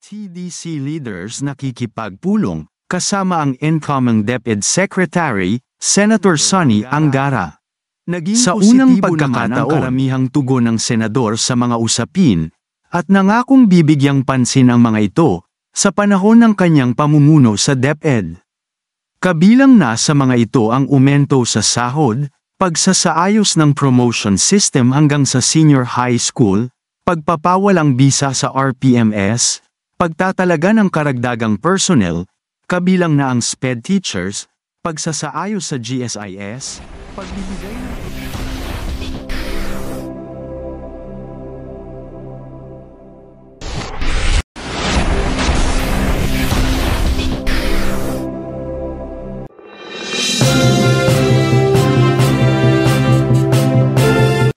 TDC leaders nakikipagpulong, kasama ang incoming DepEd Secretary, Senator Sonny Angara. Sa unang pagkakataon, karamihang tugon ng senador sa mga usapin, at nangakong bibigyang pansin ang mga ito, sa panahon ng kanyang pamumuno sa DepEd. Kabilang na sa mga ito ang umento sa sahod, pagsasaayos ng promotion system hanggang sa senior high school, pagpapawalang bisa sa RPMS, pagtatalaga ng karagdagang personnel, kabilang na ang SPED teachers, pagsasaayos sa GSIS, pagbibigay ng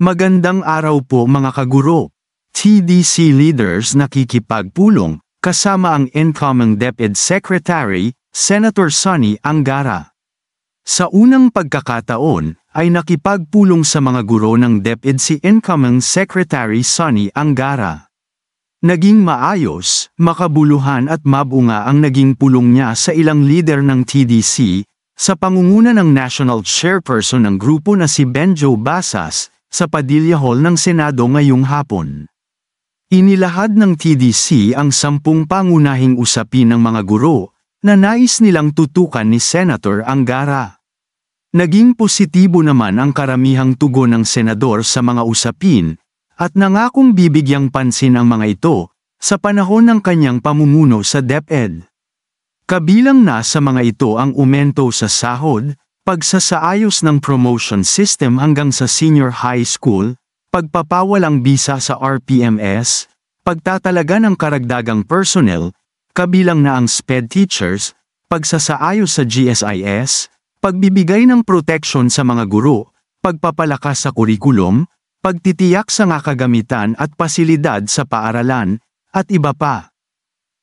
Magandang araw po mga kaguro. TDC leaders nakikipagpulong, kasama ang incoming DepEd Secretary, Senator Sonny Angara. Sa unang pagkakataon, ay nakipagpulong sa mga guro ng DepEd si incoming Secretary Sonny Angara. Naging maayos, makabuluhan at mabunga ang naging pulong niya sa ilang leader ng TDC, sa pangunguna ng National Chairperson ng grupo na si Benjo Basas, sa Padilla Hall ng Senado ngayong hapon. Inilahad ng TDC ang 10 pangunahing usapin ng mga guro, na nais nilang tutukan ni Senator Angara. Naging positibo naman ang karamihang tugon ng senador sa mga usapin, at nangakong bibigyang pansin ang mga ito, sa panahon ng kanyang pamumuno sa DepEd. Kabilang na sa mga ito ang umento sa sahod, pagsasaayos ng promotion system hanggang sa senior high school, pagpapawalang bisa sa RPMS, pagtatalaga ng karagdagang personnel, kabilang na ang SPED teachers, pagsasaayos sa GSIS, pagbibigay ng proteksyon sa mga guro, pagpapalakas sa kurikulum, pagtitiyak sa kagamitan at pasilidad sa paaralan, at iba pa.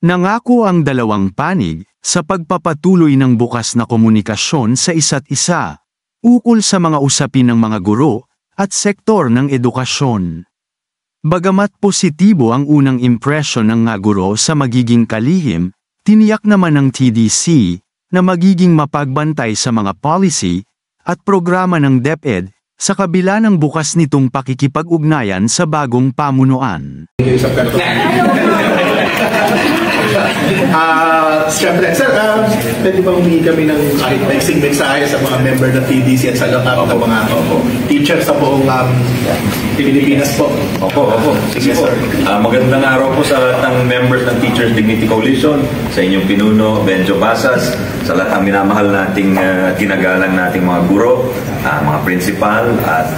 Nangako ang dalawang panig, sa pagpapatuloy ng bukas na komunikasyon sa isa't isa, ukol sa mga usapin ng mga guro, at sektor ng edukasyon. Bagamat positibo ang unang impresyon ng mga guro sa magiging kalihim, tiniyak naman ng TDC, na magiging mapagbantay sa mga policy, at programa ng DepEd, sa kabila ng bukas nitong pakikipag-ugnayan sa bagong pamunuan. Siyempre, sir, pwede ba humingi kami ng kahit mixing mensahe sa mga member ng TDC at sa lahat ng mga teachers sa buong Pilipinas po? Opo. Sige po. Magandang araw po sa lahat ng members ng Teachers Dignity Coalition, sa inyong pinuno, Benjo Basas, sa lahat ng minamahal nating ginagalang nating mga guro, mga principal at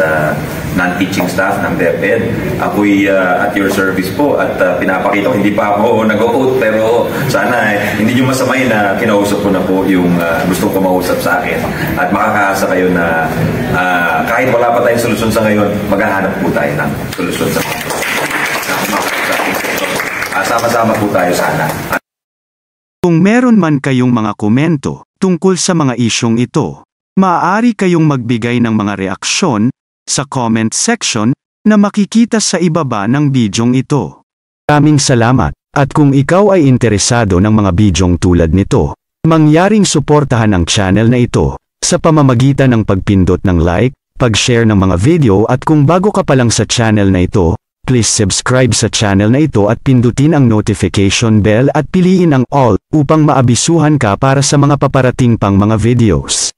non-teaching staff ng DepEd. Ako'y at your service po at pinapakita ko, hindi pa ako nag-o-oath pero sana hindi nyo masamay na kinausap ko na po yung gustong kumausap sa akin at makakaasa kayo na kahit wala pa tayong solusyon sa ngayon, maghahanap po tayo ng solusyon sa mga sama-sama po tayo sana. Kung meron man kayong mga komento tungkol sa mga isyong ito, maaari kayong magbigay ng mga reaksyon sa comment section na makikita sa ibaba ng bidyong ito. Maraming salamat, at kung ikaw ay interesado ng mga bidyong tulad nito, mangyaring suportahan ang channel na ito sa pamamagitan ng pagpindot ng like, pag-share ng mga video at kung bago ka pa lang sa channel na ito, please subscribe sa channel na ito at pindutin ang notification bell at piliin ang all upang maabisuhan ka para sa mga paparating pang mga videos.